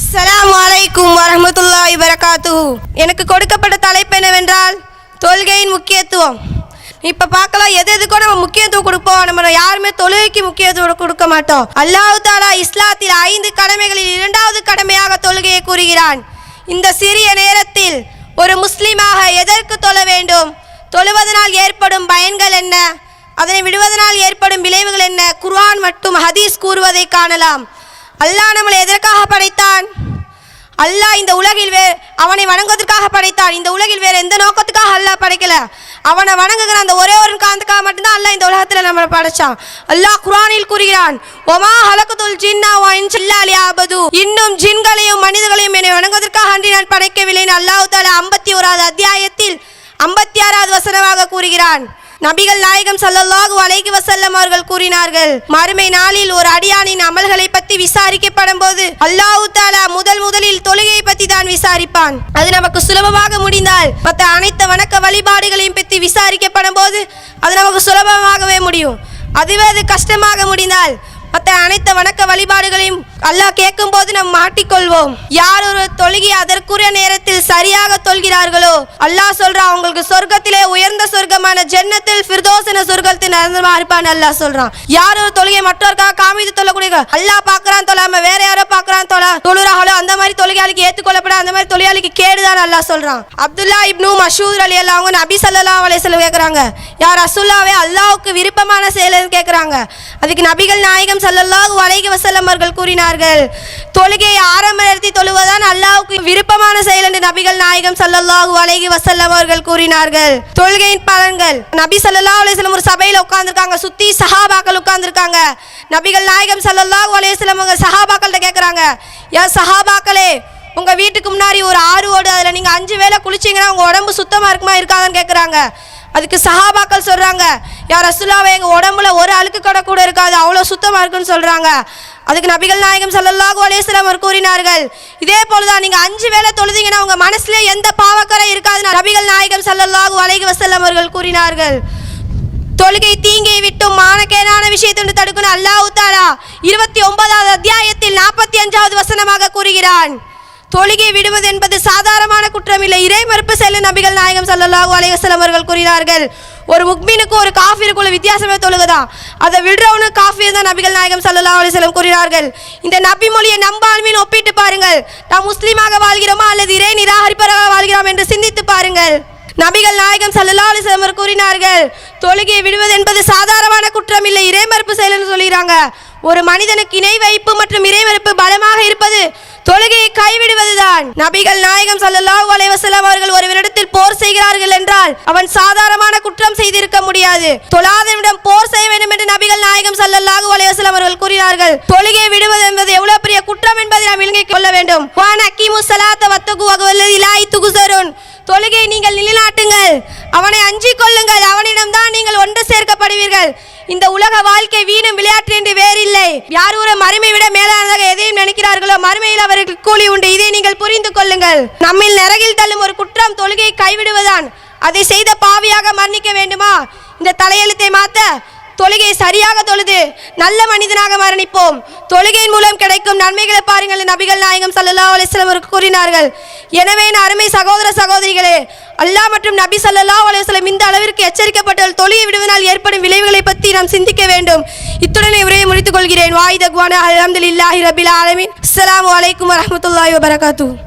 அஸ்ஸலாமு அலைக்கும் வரஹ்மத்துல்லாஹி வபரகாத்துஹு. எனக்கு கொடுக்கப்பட்ட தலைப்பு என்னவென்றால் தொழுகையின் முக்கியத்துவம். இப்போ பார்க்கலாம், எதுக்கோ நம்ம முக்கியத்துவம் கொடுப்போம். நம்ம யாருமே தொழுகைக்கு முக்கியத்துவம் கொடுக்க மாட்டோம். அல்லாஹ் தஆலா இஸ்லாத்தில் 5 கடமைகளில் 2வது கடமையாக தொழுகையை கூறுகிறான். இந்த சிறிய நேரத்தில் ஒரு முஸ்லிமாக எதற்கு தொழ வேண்டும், தொழுவதனால் ஏற்படும் பயன்கள் என்ன, அதனை விடுவதனால் ஏற்படும் விளைவுகள் என்ன, குர்ஆன் மற்றும் ஹதீஸ் கூறுவதை காணலாம். அல்லாஹ் நம்மளை எதற்காக படைத்தான்? அல்லாஹ் இந்த உலகில் அவனை வணங்குவதற்காக படைத்தான். இந்த உலகில் வேறு எந்த நோக்கத்துக்காக அல்லாஹ் படைக்கல. அவனை வணங்குகிற அந்த ஒரே ஒரு காரணத்துக்காக மட்டும்தான் அல்லாஹ் இந்த உலகத்தில் நம்மளை படைச்சான். அல்லாஹ் குர்ஆனில் கூறுகிறான், ஒமா ஹலகத்துல் ஜின்னா வ இன்ஸ இல்லா லியஅபுது. இன்னும் ஜின்களையும் மனிதர்களையும் என்னை வணங்குவதற்காக அன்றி நான் படைக்கவில்லைன்னு அல்லாஹ் தஆலா 51வது அத்தியாயத்தில் 56வது வசனமாக கூறுகிறான். நபிகள் நாயகம் ஸல்லல்லாஹு அலைஹி வஸல்லம் அவர்கள் கூறினார்கள், மறுமை நாளில் ஒரு அடியானின் அமல்களை பற்றி விசாரிக்கப்படும் போது அல்லாஹ் தஆலா முதலில் தொழுகையை பற்றி தான் விசாரிப்பான். அது நமக்கு சுலபமாக முடிந்தால் மற்ற அனைத்து வணக்க வழிபாடுகளையும் பற்றி விசாரிக்கப்படும் போது அது நமக்கு சுலபமாகவே முடியும். அதுவே அது கஷ்டமாக முடிந்தால் மற்ற அனைத்து வணக்க வழிபாடுகளையும் அல்லாஹ் கேட்கும் போது நாம் மாட்டிக்கொள்வோம். யார் ஒரு தொழுகை அதற்குரிய நேரத்தில் சரியாக தொல்கிறார்களோ அல்லாஹ் சொல்றான், அவங்களுக்கு சொர்க்கத்திலே உயர்ந்த சொர்க்கமான ஜன்னத்தில் ஃபிர்தௌஸின சொர்க்கத்தில் நிரந்தரமா இருப்பான் அல்லாஹ் சொல்றான். யார் ஒரு தொழுகை மற்றவர்க்காக காமித்து தொழக்கூடிய அல்லாஹ் பார்க்கறான் தொழாம வேற யாரோ பார்க்கறான் தொழுறாங்களோ அந்த மாதிரி தொழுகையாளிக்கு ஏற்றுக்கொள்ளப்படாத அந்த மாதிரி தொழுகையாளிக்கு கேடுதான் அல்லாஹ் சொல்றான். அப்துல்லா இப்னு மஷூத் ரலியல்லாஹு அன்ஹு நபி ஸல்லல்லாஹு அலைஹி வஸல்லம் கேட்கறாங்க, யார் ரசூலுல்லாஹ்வே அல்லாஹ்வுக்கு விருப்பமான செயல்னு கேட்கறாங்க. அதுக்கு நபிகள் நாயகம் ஸல்லல்லாஹு அலைஹி வஸல்லம் அவர்கள் கூறினார்கள், தொழுகையை ஆரம்ப நேரத்தில் தொழுவதுதான் அல்லாஹ்வுக்கு விருப்பமான செயல் என்று நபிகள் நாயகம் ஸல்லல்லாஹு அலைஹி வஸல்லம் அவர்கள் கூறினார்கள். தொழுகையின் பலன்கள். நபி ஸல்லல்லாஹு அலைஹி வஸல்லம் ஒரு சபையில் உட்கார்ந்துருக்காங்க, சுத்தி சஹாபாக்கள் உட்கார்ந்துருக்காங்க. நபிகள் நாயகம் ஸல்லல்லாஹு அலைஹி வஸல்லம் அவங்க சஹாபாக்கள்கிட்ட கேட்கறாங்க, யா சஹாபாக்களே, உங்க வீட்டுக்கு முன்னாடி ஒரு ஆறு ஓடு, அதில் நீங்க 5 வேளை குளிச்சிங்கன்னா உங்க உடம்பு சுத்தமா இருக்குமா இருக்காதுன்னு கேட்கறாங்க. அதுக்கு சஹாபாக்கள் சொல்றாங்க, யார் ரசூலுல்லாஹ்வே எங்க உடம்புல ஒரு அழுக்கு கடை கூட இருக்காது, அவ்வளோ சுத்தமா இருக்குன்னு சொல்றாங்க. அதுக்கு நபிகள் நாயகம் ஸல்லல்லாஹு அலைஹி வஸல்லம் அவர் கூறினார்கள், இதே போலதான் நீங்க 5 வேளை தொழுதீங்கன்னா உங்க மனசுல எந்த பாவக்கரை இருக்காதுன்னு நபிகள் நாயகம் ஸல்லல்லாஹு அலைஹி வஸல்லம் அவர்கள் கூறினார்கள். தொழுகை தீங்கை விட்டும் மானக்கேடான விஷயத்தை தடுக்கணும் அல்லாஹ் தஆலா 29வது அத்தியாயத்தில் 45வது வசனமாக கூறுகிறான். தொழுகை விடுவது என்பது சாதாரணமான குற்றம் இல்லை, இறை மறுப்பு செயல் நபிகள் நாயகம் ஸல்லல்லாஹு அலைஹி வஸல்லம் அவர்கள் கூறினார்கள். ஒரு முக்மினுக்கு ஒரு காஃபிருக்குள்ள வித்தியாசமே தொழுகதான், அதை விடுறவனு காஃபிர் தான் நபிகள் நாயகம் ஸல்லல்லாஹு அலைஹி வஸல்லம் கூறினார்கள். இந்த நபி மொழியை நம்பான்மையின் ஒப்பிட்டு பாருங்கள், நாம் முஸ்லீமாக வாழ்கிறோமா அல்லது இறை நிராகரிப்பராக வாழ்கிறோம் என்று சிந்தித்து பாருங்கள். நபிகள் நாயகம் ஸல்லல்லாஹு அலைஹி வஸல்லம் கூறினார்கள், தொழுகையை விடுவது என்பது சாதாரணமான குற்றம் இல்லை, இறை மறுப்பு செயல் என்று சொல்கிறாங்க. ஒரு மனிதனுக்கு இணை வைப்பு மற்றும் இறை மறுப்பு பலமாக இருப்பது தொழுகையை கைவிடுவதுதான். நபிகள் நாயகம் ஸல்லல்லாஹு அலைஹி வஸல்லம் அவர்கள் ஒருவரிடத்தில் போர் செய்கிறார்கள் என்றால் அவன் சாதாரணமான குற்றம் செய்திருக்க முடியாது, தொழாதவனிடம் போர் செய்ய வேண்டும் என்று நபிகள் நாயகம் ஸல்லல்லாஹு அலைஹி வஸல்லம் அவர்கள் கூறினார்கள். தொழுகையை விடுவது என்பது எவ்வளவு பெரிய குற்றம் என்பதை நாம் விளங்கிக் கொள்ள வேண்டும். வான அக்கீமுஸ் ஸலாத்த வத்தகு வல்லதி லா துகுஸருன். தொழுகை நீங்கள் நிலைநாட்டுங்கள், அவனை அஞ்சிக் கொள்ளுங்கள், அவனிடம்தான் நீங்கள் ஒன்று சேர்க்கப்படுவீர்கள். இந்த உலக வாழ்க்கை வீணும் விளையாட்டு என்று வேறில்லை. யார் ஒரு மறுமை விட மேலானதாக எதையும் நினைக்கிறார்களோ மறுமையில் அவர்களுக்கு கூலி உண்டு, இதை நீங்கள் புரிந்து கொள்ளுங்கள். நம்மில் நரகில் தள்ளும் ஒரு குற்றம் தொழுகையை கைவிடுவதுதான். அதை செய்த பாவியாக மரணிக்க வேண்டுமா? இந்த தலையெழுத்தை மாற்ற தொழுகையை சரியாக தொழுது நல்ல மனிதனாக மரணிப்போம். தொழுகையின் மூலம் கிடைக்கும் நன்மைகளை பாருங்கள் நபிகள் நாயகம் ஸல்லல்லாஹு அலைஹி வஸல்லம் அவர்கள் கூறினார்கள். எனவே அருமை சகோதர சகோதரிகளே, அல்லாஹ் மற்றும் நபி ஸல்லல்லாஹு அலைஹி வஸல்லம் இந்த அளவிற்கு எச்சரிக்கப்பட்டால் தொழுகை விடுவதனால் ஏற்படும் விளைவுகளை பற்றி நாம் சிந்திக்க வேண்டும். இத்துடன் உரையை முடித்துக் கொள்கிறேன். வாய்தக்வான அல்ஹம்துலில்லாஹி ரப்பில் ஆலமீன். அஸ்ஸலாமு அலைக்கும் வரஹ்மத்துல்லாஹி வபரகாத்துஹு.